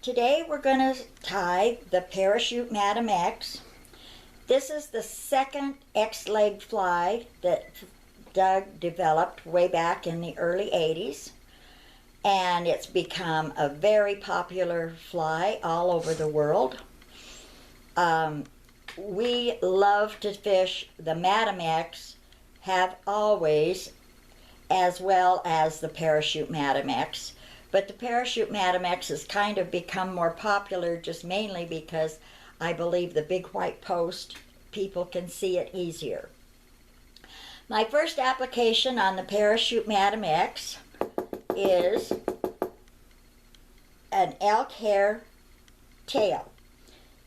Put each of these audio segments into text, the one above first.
Today we're going to tie the Prachute Madam X. This is the second X-leg fly that Doug developed way back in the early 80s. And it's become a very popular fly all over the world. We love to fish the Madam X, have always, as well as the Prachute Madam X. But the Prachute Madam X has kind of become more popular just mainly because I believe the big white post, people can see it easier. My first application on the Prachute Madam X is an Elk Hair Tail.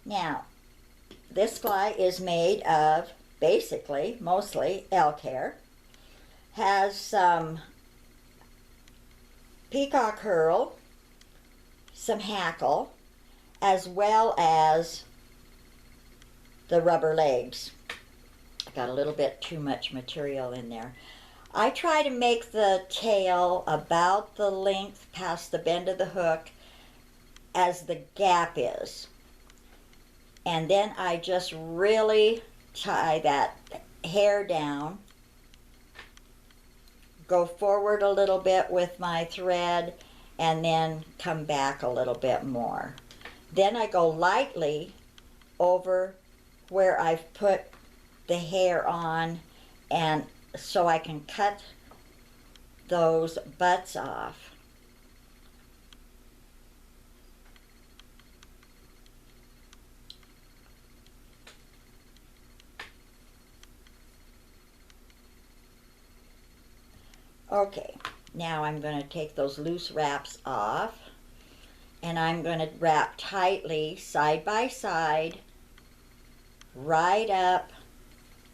Now, this fly is made of basically, mostly elk hair. Has some Peacock Herl, some Hackle, as well as the rubber legs. I got a little bit too much material in there. I try to make the tail about the length past the bend of the hook as the gap is. And then I just really tie that hair down, go forward a little bit with my thread, and then come back a little bit more. Then I go lightly over where I've put the hair on, and so I can cut those butts off. Okay, now I'm going to take those loose wraps off, and I'm going to wrap tightly side by side right up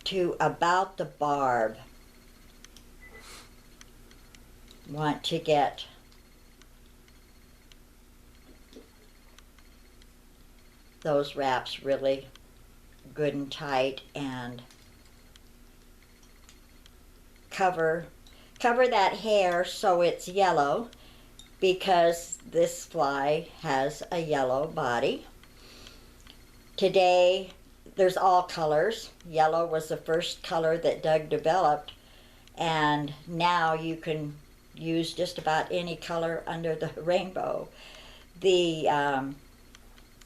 to about the barb. Want to get those wraps really good and tight, and cover that hair so it's yellow, because this fly has a yellow body. Today there's all colors. Yellow was the first color that Doug developed, and now you can use just about any color under the rainbow. The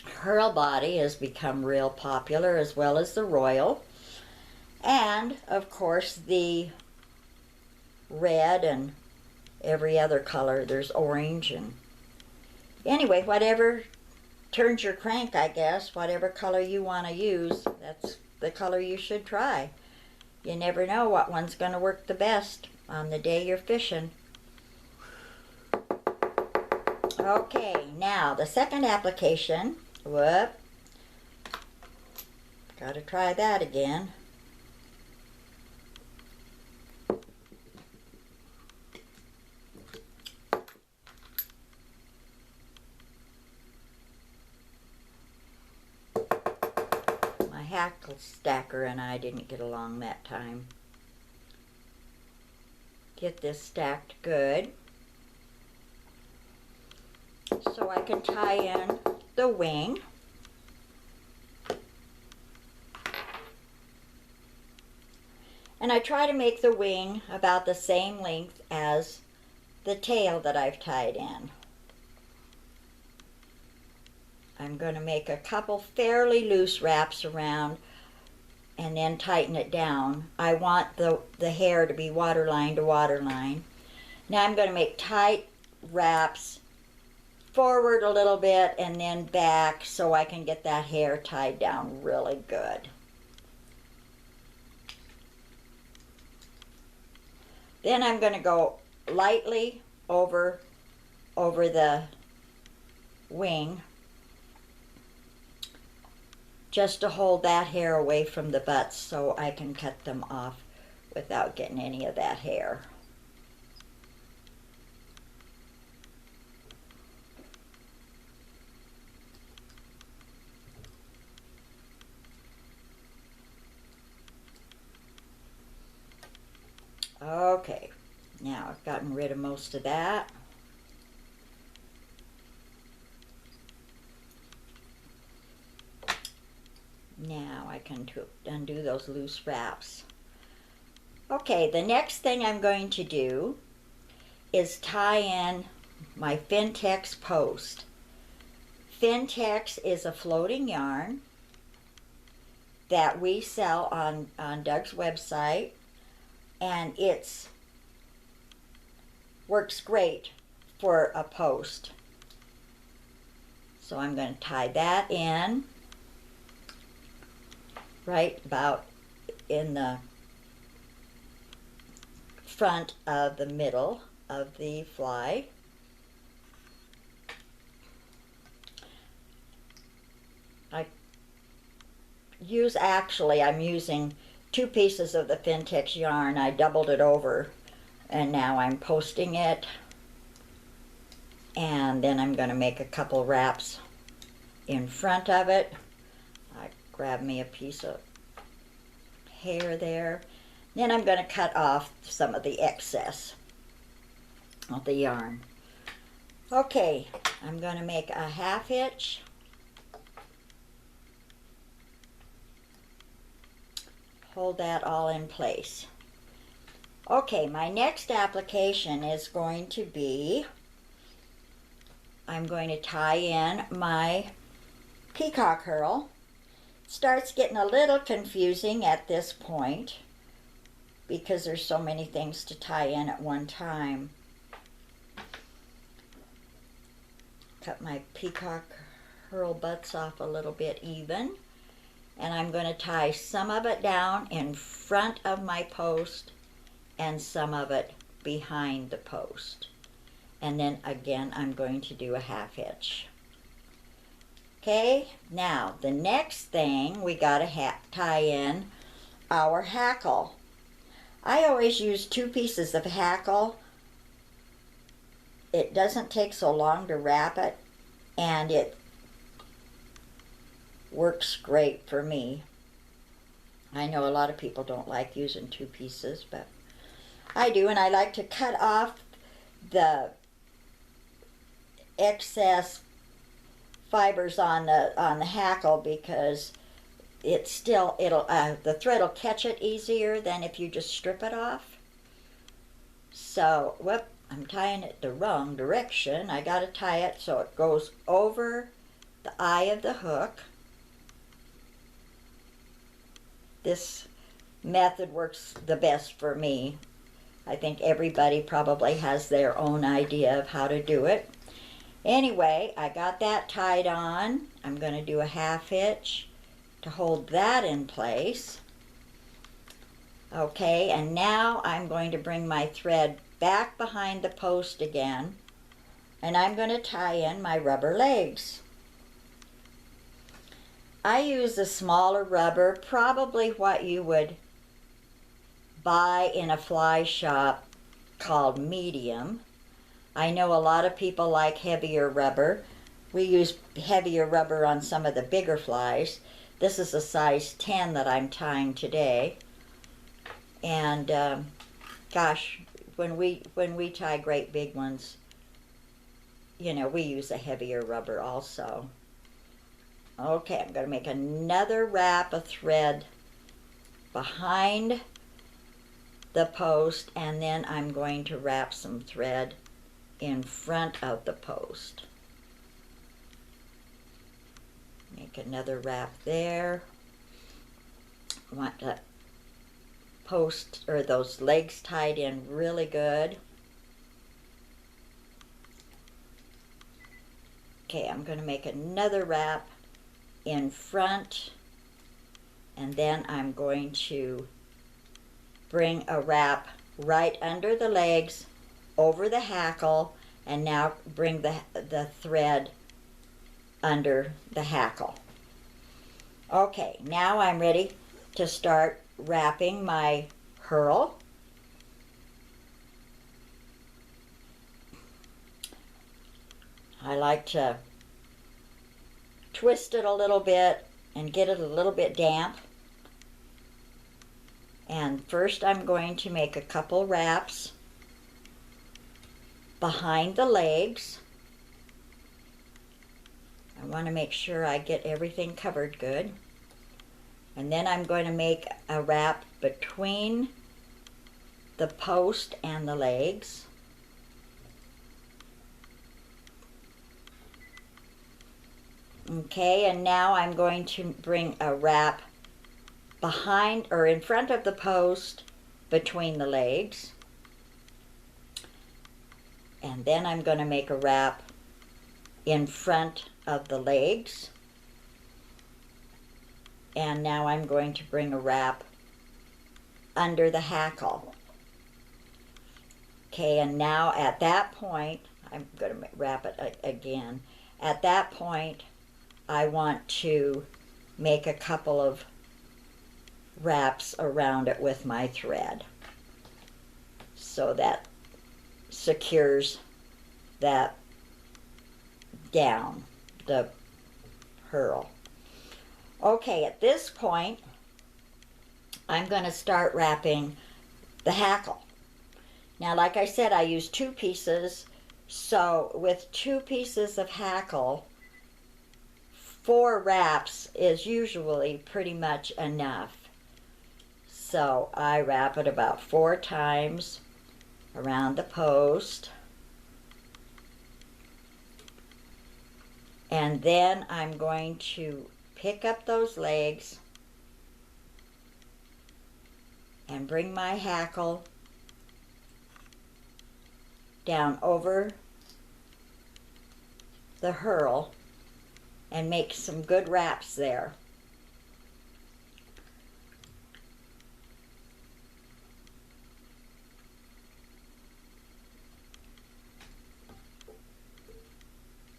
Herl body has become real popular, as well as the Royal, and of course the red and every other color. There's orange, and anyway, whatever turns your crank, I guess, whatever color you want to use, that's the color you should try. You never know what one's going to work the best on the day you're fishing. Okay, now the second application. Whoop. Gotta try that again. My Hackle stacker and I didn't get along that time. Get this stacked good, so I can tie in the wing. And I try to make the wing about the same length as the tail that I've tied in. I'm going to make a couple fairly loose wraps around and then tighten it down. I want the hair to be waterline to waterline. Now I'm going to make tight wraps forward a little bit and then back, so I can get that hair tied down really good. Then I'm going to go lightly over the wing, just to hold that hair away from the butts so I can cut them off without getting any of that hair. Okay, now I've gotten rid of most of that. can undo those loose wraps. Okay, the next thing I'm going to do is tie in my Fintex post. Fintex is a floating yarn that we sell on Doug's website, and it's works great for a post. So I'm going to tie that in right about in the front of the middle of the fly. I'm using 2 pieces of the Fintex yarn. I doubled it over, and now I'm posting it, and then I'm going to make a couple wraps in front of it. I grab me a piece of hair there. Then I'm going to cut off some of the excess of the yarn. Okay, I'm going to make a 1/2 hitch. Hold that all in place. Okay, my next application is going to be, I'm going to tie in my Peacock Herl. Starts getting a little confusing at this point because there's so many things to tie in at one time. Cut my Peacock Herl butts off a little bit even, and I'm going to tie some of it down in front of my post and some of it behind the post. And then again I'm going to do a 1/2 hitch. Okay, now the next thing we got to tie in our hackle. I always use 2 pieces of hackle. It doesn't take so long to wrap it, and it works great for me. I know a lot of people don't like using 2 pieces, but I do, and I like to cut off the excess fibers on the hackle because the thread will catch it easier than if you just strip it off. So, whoop, I'm tying it the wrong direction. I got to tie it so it goes over the eye of the hook. This method works the best for me. I think everybody probably has their own idea of how to do it. Anyway, I got that tied on. I'm going to do a 1/2 hitch to hold that in place. Okay, and now I'm going to bring my thread back behind the post again, and I'm going to tie in my rubber legs. I use a smaller rubber, probably what you would buy in a fly shop called medium. I know a lot of people like heavier rubber. We use heavier rubber on some of the bigger flies. This is a size 10 that I'm tying today. And gosh, when we tie great big ones, you know, we use a heavier rubber also. Okay, I'm going to make another wrap of thread behind the post, and then I'm going to wrap some thread in front of the post. Make another wrap there. I want that post or those legs tied in really good. Okay, I'm going to make another wrap in front, and then I'm going to bring a wrap right under the legs over the hackle, and now bring the thread under the hackle. Okay, now I'm ready to start wrapping my herl. I like to twist it a little bit and get it a little bit damp. And first I'm going to make a couple wraps behind the legs. I want to make sure I get everything covered good. And then I'm going to make a wrap between the post and the legs. Okay, and now I'm going to bring a wrap behind or in front of the post between the legs. And then I'm going to make a wrap in front of the legs. And now I'm going to bring a wrap under the hackle. Okay, and now at that point, I'm going to wrap it again. At that point, I want to make a couple of wraps around it with my thread. So that secures that down, the herl. Okay, at this point, I'm going to start wrapping the hackle. Now, like I said, I use 2 pieces, so with 2 pieces of hackle, 4 wraps is usually pretty much enough. So I wrap it about 4 times around the post. And then I'm going to pick up those legs and bring my hackle down over the herl and make some good wraps there.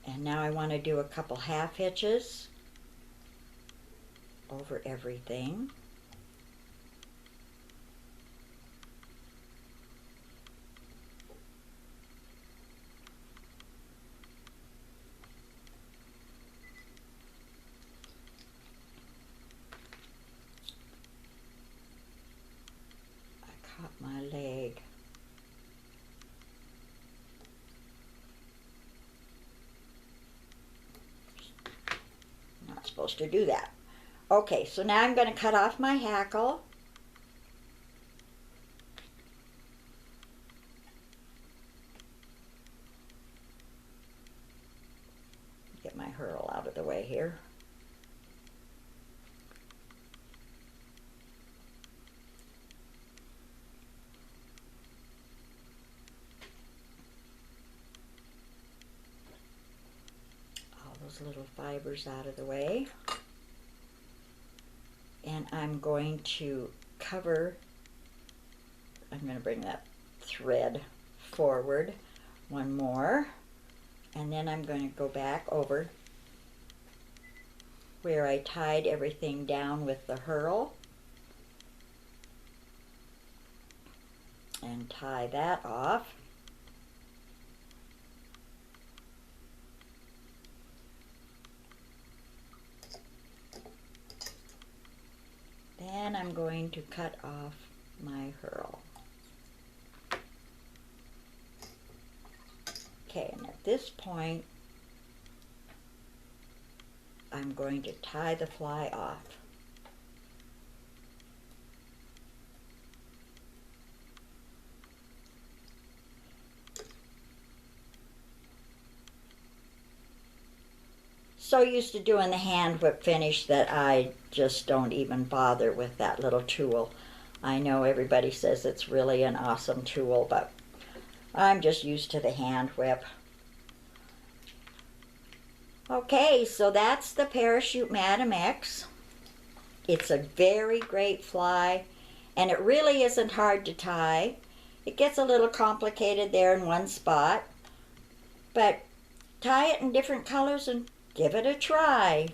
And now I want to do a couple half hitches over everything. I caught my leg. Not supposed to do that. Okay, so now I'm going to cut off my hackle. Get my herl out of the way here. All those little fibers out of the way. And I'm going to cover, I'm going to bring that thread forward one more, and then I'm going to go back over where I tied everything down with the herl and tie that off. Then I'm going to cut off my herl. Okay, and at this point, I'm going to tie the fly off. So used to doing the hand whip finish that I just don't even bother with that little tool. I know everybody says it's really an awesome tool, but I'm just used to the hand whip. Okay, so that's the Prachute Madam X. It's a very great fly, and it really isn't hard to tie. It gets a little complicated there in one spot, but tie it in different colors and give it a try.